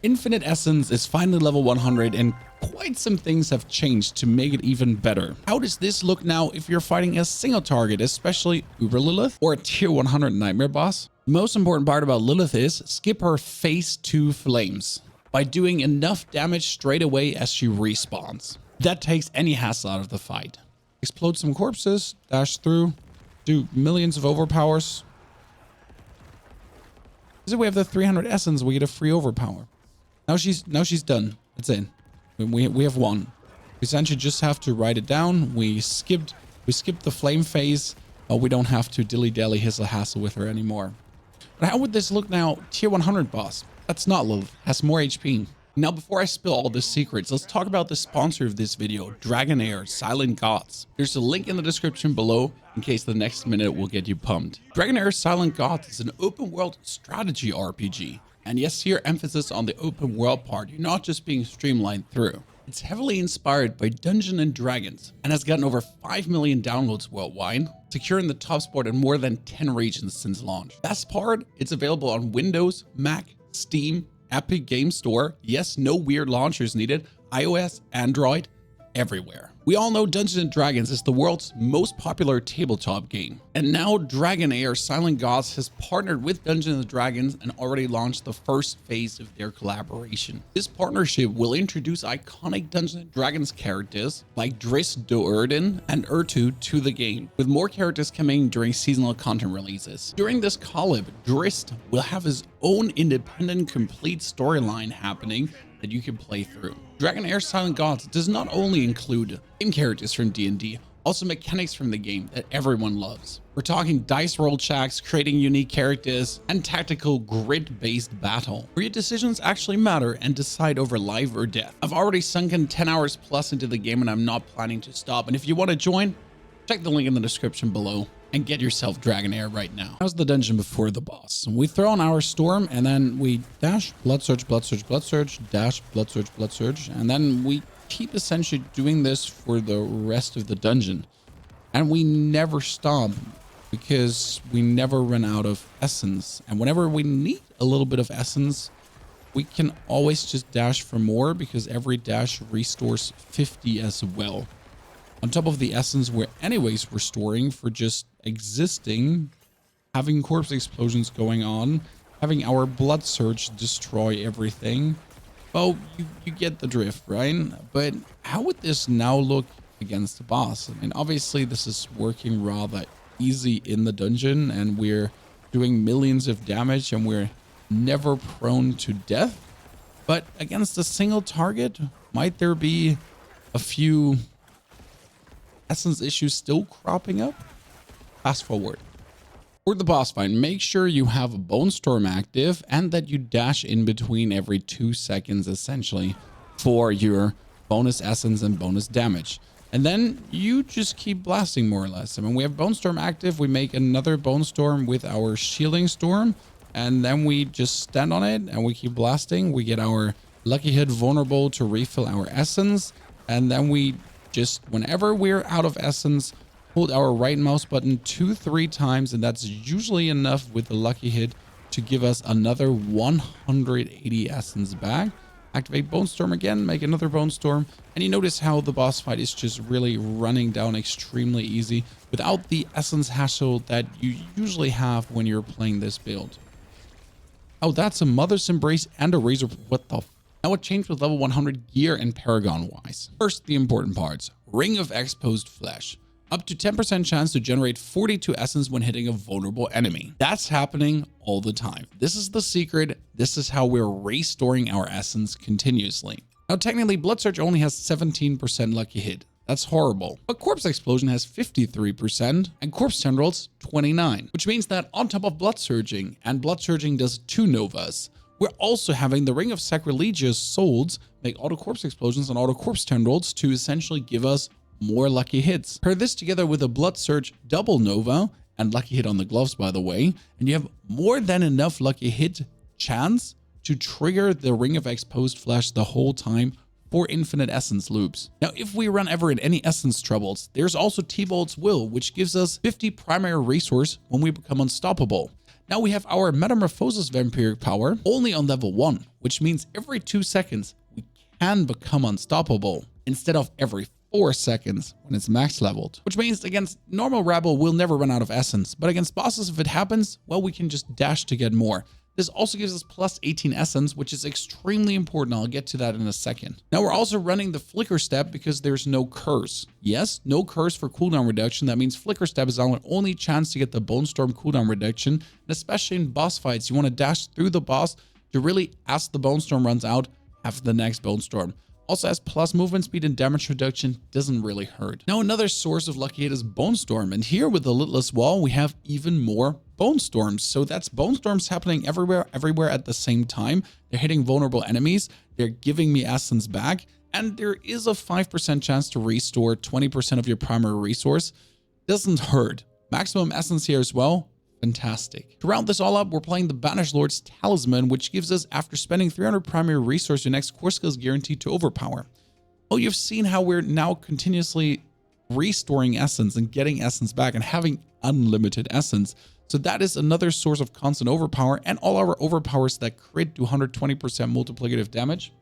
Infinite Essence is finally level 100 and quite some things have changed to make it even better. How does this look now if you're fighting a single target, especially Uber Lilith or a tier 100 Nightmare boss? The most important part about Lilith is skip her phase 2 flames by doing enough damage straight away as she respawns. That takes any hassle out of the fight. Explode some corpses, dash through, do millions of overpowers. Because if we have the 300 essence, we get a free overpower. Now she's done. That's it. We have won. We essentially just have to write it down. We skipped the flame phase, but we don't have to dilly-dally hassle with her anymore. But how would this look now? Tier 100 boss. That's not Lilith. Has more HP. Now, before I spill all the secrets, let's talk about the sponsor of this video, Dragonair Silent Gods. There's a link in the description below in case the next minute will get you pumped. Dragonair Silent Gods is an open world strategy RPG. And yes, here emphasis on the open world part. You're not just being streamlined through. It's heavily inspired by Dungeons and Dragons and has gotten over 5 million downloads worldwide, securing the top spot in more than 10 regions since launch. Best part, it's available on Windows, Mac, Steam, Epic Game Store. Yes, no weird launchers needed. iOS, Android, everywhere. We all know Dungeons & Dragons is the world's most popular tabletop game. And now Dragonair Silent Gods has partnered with Dungeons & Dragons and already launched the first phase of their collaboration. This partnership will introduce iconic Dungeons & Dragons characters like Driss Do'Urden and Urtu to the game, with more characters coming during seasonal content releases. During this collab, Driss will have his own independent complete storyline happening that you can play through. Dragonair Silent Gods does not only include game characters from D&D, also mechanics from the game that everyone loves. We're talking dice roll checks, creating unique characters, and tactical grid-based battle, where your decisions actually matter and decide over life or death. I've already sunken 10 hours plus into the game and I'm not planning to stop. And if you want to join, check the link in the description below and get yourself Dragonair right now. How's the dungeon before the boss? We throw on our storm and then we dash, blood surge, blood surge, blood surge, dash, blood surge, blood surge. And then we keep essentially doing this for the rest of the dungeon. And we never stop because we never run out of essence. And whenever we need a little bit of essence, we can always just dash for more because every dash restores 50 as well. On top of the essence we're anyways restoring for just existing, having corpse explosions going on, having our blood surge destroy everything. Well, you get the drift, right? But how would this now look against the boss? I mean, obviously this is working rather easy in the dungeon and we're doing millions of damage and we're never prone to death. But against a single target, might there be a few essence issues still cropping up? Fast forward. For the boss fight, make sure you have Bone Storm active and that you dash in between every 2 seconds essentially for your bonus essence and bonus damage. And then you just keep blasting more or less. I mean, we have Bone Storm active. We make another Bone Storm with our Shielding Storm and then we just stand on it and we keep blasting. We get our Lucky Hit vulnerable to refill our essence and then we just whenever we're out of essence, hold our right mouse button 2-3 times, and that's usually enough with the lucky hit to give us another 180 essence back. Activate Bone Storm again, make another Bone Storm, and you notice how the boss fight is just really running down extremely easy without the essence hassle that you usually have when you're playing this build. Oh, that's a Mother's Embrace and a Razor. What the Now what changed with level 100 gear and Paragon wise? First, the important parts. Ring of Exposed Flesh. Up to 10% chance to generate 42 essence when hitting a vulnerable enemy. That's happening all the time. This is the secret. This is how we're restoring our essence continuously. Now technically Blood Surge only has 17% lucky hit. That's horrible. But Corpse Explosion has 53% and Corpse Tendrils 29%, which means that on top of Blood Surging, and Blood Surging does 2 Novas, we're also having the Ring of Sacrilegious Souls make auto Corpse Explosions and auto Corpse Tendrils to essentially give us more lucky hits. Pair this together with a Blood Surge double Nova and lucky hit on the gloves, by the way, and you have more than enough lucky hit chance to trigger the Ring of Exposed Flesh the whole time for infinite essence loops. Now, if we run ever in any essence troubles, there's also T-Bolt's Will, which gives us 50 primary resource when we become unstoppable. Now we have our Metamorphosis Vampiric power only on level 1, which means every 2 seconds we can become unstoppable instead of every 4 seconds when it's max leveled, which means against normal rabble we'll never run out of essence, but against bosses if it happens, well, we can just dash to get more. This also gives us plus 18 essence, which is extremely important. I'll get to that in a second. Now we're also running the Flicker Step because there's no curse. Yes, no curse for cooldown reduction. That means Flicker Step is our only chance to get the Bone Storm cooldown reduction. And especially in boss fights, you want to dash through the boss to really, as the Bone Storm runs out, have the next Bone Storm. Also has plus movement speed and damage reduction, doesn't really hurt. Now another source of lucky hit is Bone Storm, and here with the Lidless Wall we have even more Bone Storms. So that's Bone Storms happening everywhere at the same time. They're hitting vulnerable enemies, they're giving me essence back, and there is a 5% chance to restore 20% of your primary resource. Doesn't hurt. Maximum essence here as well. Fantastic. To round this all up, we're playing the Banished Lord's Talisman, which gives us, after spending 300 primary resource, your next core skill is guaranteed to overpower. Oh, you've seen how we're now continuously restoring essence and getting essence back and having unlimited essence. So that is another source of constant overpower, and all our overpowers that crit do 120% multiplicative damage.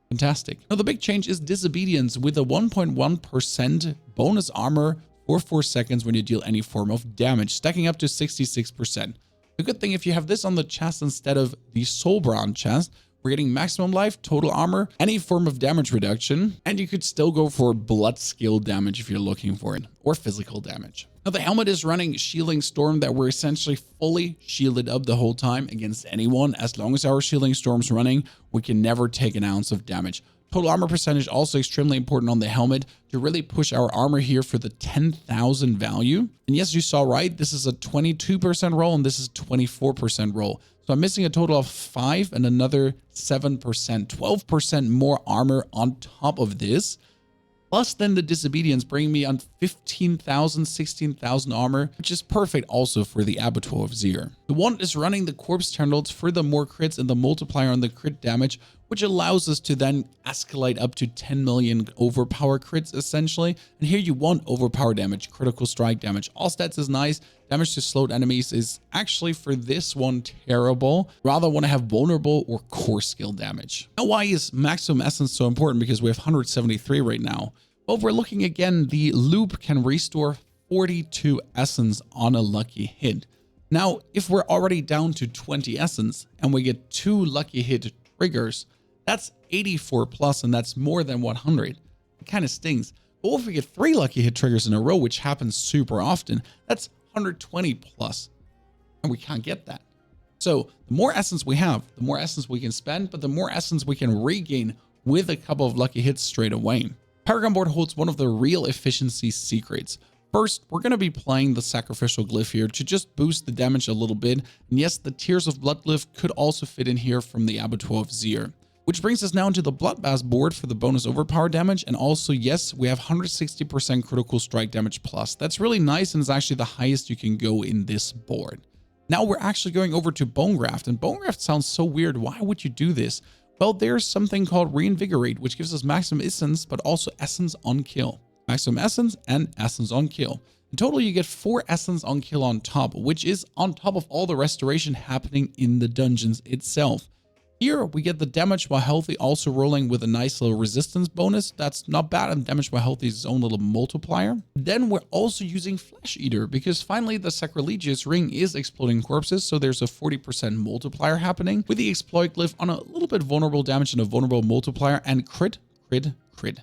Fantastic. Now the big change is Disobedience with a 1.1% bonus armor for 4 seconds when you deal any form of damage, stacking up to 66%. The good thing, if you have this on the chest instead of the Soulbrand chest, we're getting maximum life, total armor, any form of damage reduction, and you could still go for blood skill damage if you're looking for it, or physical damage. Now the helmet is running Shielding Storm, that we're essentially fully shielded up the whole time against anyone. As long as our Shielding Storm's running, we can never take an ounce of damage. Total armor percentage also extremely important on the helmet to really push our armor here for the 10,000 value. And yes, you saw right, this is a 22% roll and this is 24% roll. So I'm missing a total of 5 and another 7%, 12% more armor on top of this. Plus then the Disobedience bringing me on 15,000, 16,000 armor, which is perfect also for the Abattoir of Zir. The one is running the Corpse Tendrils for the more crits and the multiplier on the crit damage, which allows us to then escalate up to 10 million overpower crits essentially. And here you want overpower damage, critical strike damage. All stats is nice. Damage to slowed enemies is actually for this one terrible. Rather want to have vulnerable or core skill damage. Now why is maximum essence so important? Because we have 173 right now. Well, if we're looking again, the loop can restore 42 essence on a lucky hit. Now, if we're already down to 20 essence and we get 2 lucky hit triggers, that's 84 plus, and that's more than 100. It kind of stings. But if we get 3 lucky hit triggers in a row, which happens super often, that's 120 plus, and we can't get that. So the more essence we have, the more essence we can spend, but the more essence we can regain with a couple of lucky hits straight away. Paragon board holds one of the real efficiency secrets. First, we're going to be playing the Sacrificial Glyph here to just boost the damage a little bit. And yes, the Tears of Blood Glyph could also fit in here from the Abattoir of Zir. Which brings us now into the Bloodbath board for the bonus overpower damage. And also, yes, we have 160% critical strike damage plus. That's really nice, and it's actually the highest you can go in this board. Now we're actually going over to Bone Graft, and Bone Graft sounds so weird. Why would you do this? Well, there's something called Reinvigorate, which gives us maximum essence, but also essence on kill. Maximum essence and essence on kill. In total, you get 4 essence on kill on top, which is on top of all the restoration happening in the dungeons itself. Here, we get the damage while healthy also rolling with a nice little resistance bonus. That's not bad, and damage while healthy is its own little multiplier. Then we're also using Flesh Eater, because finally the Sacrilegious Ring is exploding corpses, so there's a 40% multiplier happening with the Exploit Glyph on a little bit vulnerable damage and a vulnerable multiplier, and crit, crit, crit.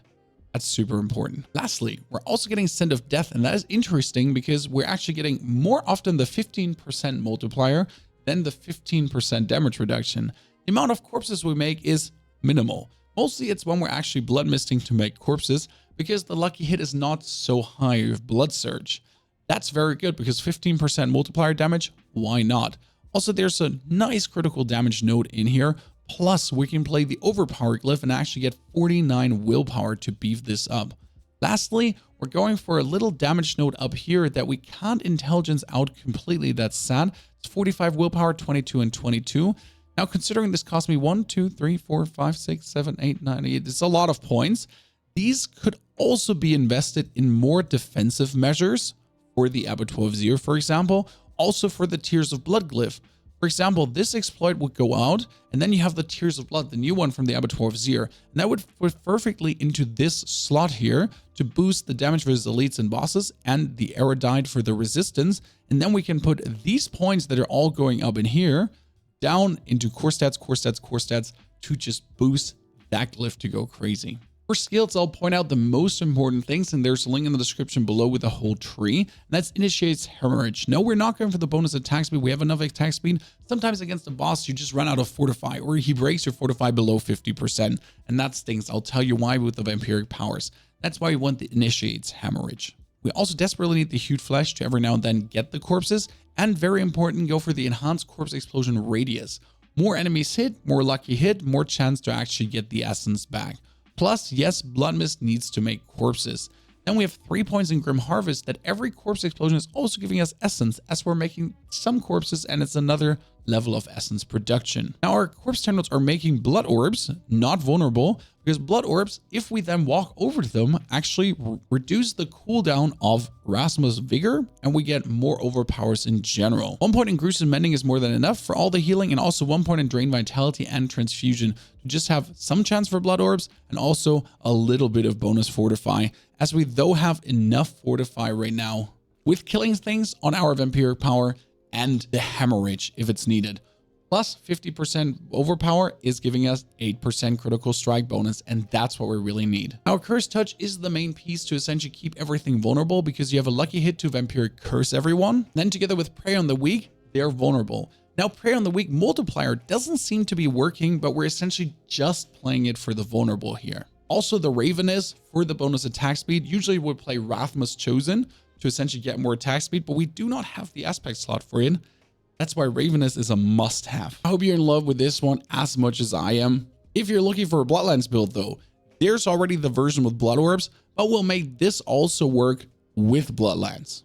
That's super important. Lastly, we're also getting Scent of Death, and that is interesting because we're actually getting more often the 15% multiplier than the 15% damage reduction. The amount of corpses we make is minimal. Mostly it's when we're actually blood misting to make corpses, because the lucky hit is not so high with Blood Surge. That's very good because 15% multiplier damage, why not? Also, there's a nice critical damage node in here. Plus, we can play the Overpower Glyph and actually get 49 willpower to beef this up. Lastly, we're going for a little damage node up here that we can't intelligence out completely. That's sad. It's 45 willpower, 22 and 22. Now, considering this cost me 1, 2, 3, 4, 5, 6, 7, 8, 9, 8, it's a lot of points. These could also be invested in more defensive measures for the Abattoir of Zir, for example, also for the Tears of Blood glyph. For example, this exploit would go out, and then you have the Tears of Blood, the new one from the Abattoir of Zir, and that would fit perfectly into this slot here to boost the damage versus elites and bosses and the erudite for the resistance. And then we can put these points that are all going up in here down into core stats to just boost that glyph to go crazy. For skills, I'll point out the most important things, and there's a link in the description below with a whole tree. And that's Initiates Hemorrhage. No, we're not going for the bonus attack speed. We have enough attack speed. Sometimes against a boss, you just run out of Fortify, or he breaks your Fortify below 50%. And that stinks. I'll tell you why with the vampiric powers. That's why we want the Initiates Hemorrhage. We also desperately need the Hued Flesh to every now and then get the corpses. And very important, go for the Enhanced Corpse Explosion Radius. More enemies hit, more lucky hit, more chance to actually get the essence back. Plus, yes, Blood Mist needs to make corpses. Then we have 3 points in Grim Harvest that every corpse explosion is also giving us essence as we're making some corpses, and it's another level of essence production. Now our corpse terminals are making blood orbs, not vulnerable, because blood orbs, if we then walk over them, actually reduce the cooldown of Rasmus Vigor, and we get more overpowers in general. 1 point in Gruesome Mending is more than enough for all the healing, and also 1 point in Drain Vitality and Transfusion to just have some chance for blood orbs, and also a little bit of bonus Fortify, as we though have enough Fortify right now with killing things on our vampiric power and the hemorrhage if it's needed. Plus 50% overpower is giving us 8% critical strike bonus, and that's what we really need. Our Curse Touch is the main piece to essentially keep everything vulnerable, because you have a lucky hit to vampiric curse everyone. Then together with Prey on the Weak, they're vulnerable. Now Prey on the Weak multiplier doesn't seem to be working, but we're essentially just playing it for the vulnerable here. Also the Ravenous for the bonus attack speed usually would play Rathmas Chosen to essentially get more attack speed, but we do not have the aspect slot for it. That's why Ravenous is a must-have. I hope you're in love with this one as much as I am. If you're looking for a Bloodlands build though, there's already the version with Blood Orbs, but we'll make this also work with Bloodlands.